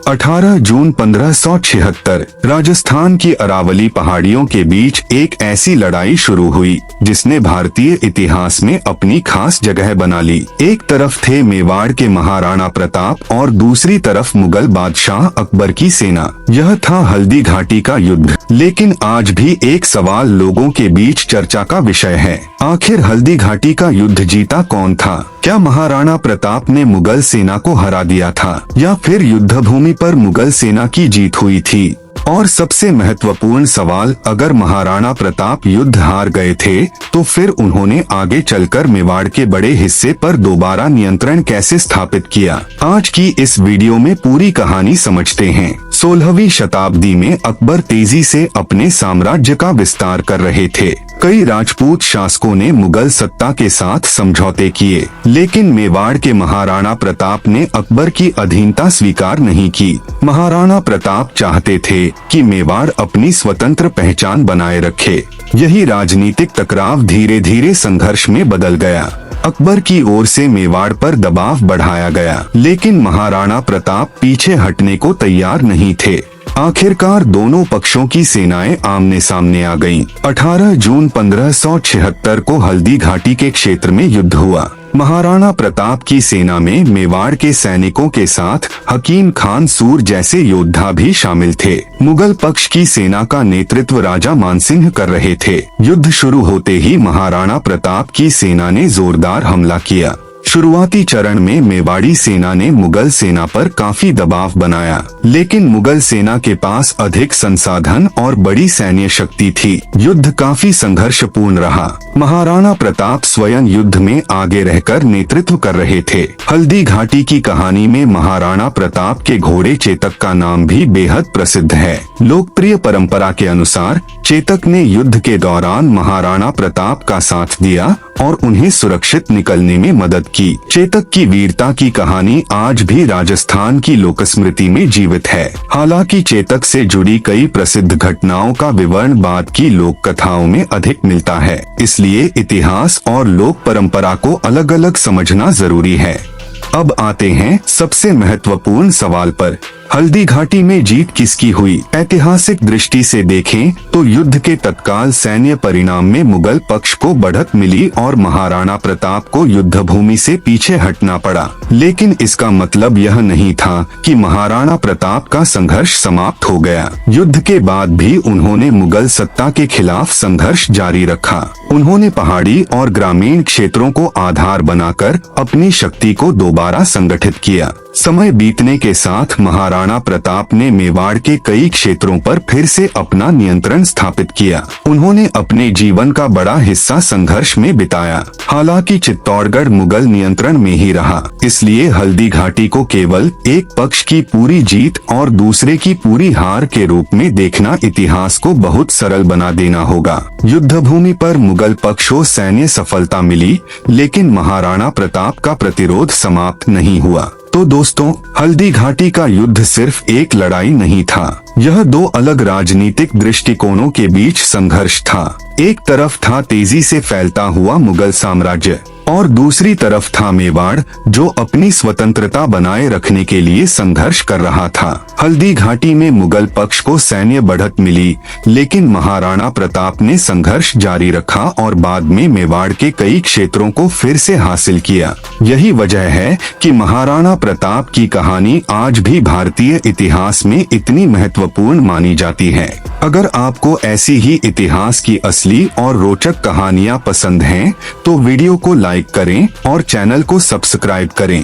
18 जून 1576 राजस्थान की अरावली पहाड़ियों के बीच एक ऐसी लड़ाई शुरू हुई जिसने भारतीय इतिहास में अपनी खास जगह बना ली। एक तरफ थे मेवाड़ के महाराणा प्रताप और दूसरी तरफ मुगल बादशाह अकबर की सेना। यह था हल्दी घाटी का युद्ध। लेकिन आज भी एक सवाल लोगों के बीच चर्चा का विषय है, आखिर हल्दी घाटी का युद्ध जीता कौन था? क्या महाराणा प्रताप ने मुगल सेना को हरा दिया था या फिर युद्ध भूमि पर मुगल सेना की जीत हुई थी? और सबसे महत्वपूर्ण सवाल, अगर महाराणा प्रताप युद्ध हार गए थे तो फिर उन्होंने आगे चलकर मेवाड़ के बड़े हिस्से पर दोबारा नियंत्रण कैसे स्थापित किया? आज की इस वीडियो में पूरी कहानी समझते हैं। 16वीं शताब्दी में अकबर तेजी से अपने साम्राज्य का विस्तार कर रहे थे। कई राजपूत शासकों ने मुगल सत्ता के साथ समझौते किए, लेकिन मेवाड़ के महाराणा प्रताप ने अकबर की अधीनता स्वीकार नहीं की। महाराणा प्रताप चाहते थे कि मेवाड़ अपनी स्वतंत्र पहचान बनाए रखे। यही राजनीतिक टकराव धीरे धीरे संघर्ष में बदल गया। अकबर की ओर से मेवाड़ पर दबाव बढ़ाया गया, लेकिन महाराणा प्रताप पीछे हटने को तैयार नहीं थे। आखिरकार दोनों पक्षों की सेनाएं आमने सामने आ गईं। 18 जून 1576 को हल्दी घाटी के क्षेत्र में युद्ध हुआ। महाराणा प्रताप की सेना में मेवाड़ के सैनिकों के साथ हकीम खान सूर जैसे योद्धा भी शामिल थे। मुगल पक्ष की सेना का नेतृत्व राजा मानसिंह कर रहे थे। युद्ध शुरू होते ही महाराणा प्रताप की सेना ने जोरदार हमला किया। शुरुआती चरण में मेवाड़ी सेना ने मुगल सेना पर काफी दबाव बनाया, लेकिन मुगल सेना के पास अधिक संसाधन और बड़ी सैन्य शक्ति थी। युद्ध काफी संघर्षपूर्ण रहा। महाराणा प्रताप स्वयं युद्ध में आगे रहकर नेतृत्व कर रहे थे। हल्दी घाटी की कहानी में महाराणा प्रताप के घोड़े चेतक का नाम भी बेहद प्रसिद्ध है। लोकप्रिय परंपरा के अनुसार चेतक ने युद्ध के दौरान महाराणा प्रताप का साथ दिया और उन्हें सुरक्षित निकलने में मदद की। चेतक की वीरता की कहानी आज भी राजस्थान की लोकस्मृति में जीवित है। हालांकि चेतक से जुड़ी कई प्रसिद्ध घटनाओं का विवरण बाद की लोक कथाओं में अधिक मिलता है, इसलिए इतिहास और लोक परंपरा को अलग अलग समझना जरूरी है। अब आते हैं सबसे महत्वपूर्ण सवाल पर, हल्दी घाटी में जीत किसकी हुई? ऐतिहासिक दृष्टि से देखें तो युद्ध के तत्काल सैन्य परिणाम में मुगल पक्ष को बढ़त मिली और महाराणा प्रताप को युद्ध भूमि से पीछे हटना पड़ा। लेकिन इसका मतलब यह नहीं था कि महाराणा प्रताप का संघर्ष समाप्त हो गया। युद्ध के बाद भी उन्होंने मुगल सत्ता के खिलाफ संघर्ष जारी रखा। उन्होंने पहाड़ी और ग्रामीण क्षेत्रों को आधार बनाकर अपनी शक्ति को दोबारा संगठित किया। समय बीतने के साथ महाराणा प्रताप ने मेवाड़ के कई क्षेत्रों पर फिर से अपना नियंत्रण स्थापित किया। उन्होंने अपने जीवन का बड़ा हिस्सा संघर्ष में बिताया। हालांकि चित्तौड़गढ़ मुगल नियंत्रण में ही रहा, इसलिए हल्दी घाटी को केवल एक पक्ष की पूरी जीत और दूसरे की पूरी हार के रूप में देखना इतिहास को बहुत सरल बना देना होगा। युद्ध भूमि पर मुगल पक्ष को सैन्य सफलता मिली, लेकिन महाराणा प्रताप का प्रतिरोध समाप्त नहीं हुआ। तो दोस्तों, हल्दी घाटी का युद्ध सिर्फ एक लड़ाई नहीं था, यह दो अलग राजनीतिक दृष्टिकोणों के बीच संघर्ष था। एक तरफ था तेजी से फैलता हुआ मुगल साम्राज्य और दूसरी तरफ था मेवाड़, जो अपनी स्वतंत्रता बनाए रखने के लिए संघर्ष कर रहा था। हल्दी घाटी में मुगल पक्ष को सैन्य बढ़त मिली, लेकिन महाराणा प्रताप ने संघर्ष जारी रखा और बाद में मेवाड़ के कई क्षेत्रों को फिर से हासिल किया। यही वजह है कि महाराणा प्रताप की कहानी आज भी भारतीय इतिहास में इतनी महत्वपूर्ण मानी जाती है। अगर आपको ऐसी ही इतिहास की असली और रोचक कहानियाँ पसंद हैं, तो वीडियो को लाइक करें और चैनल को सब्सक्राइब करें।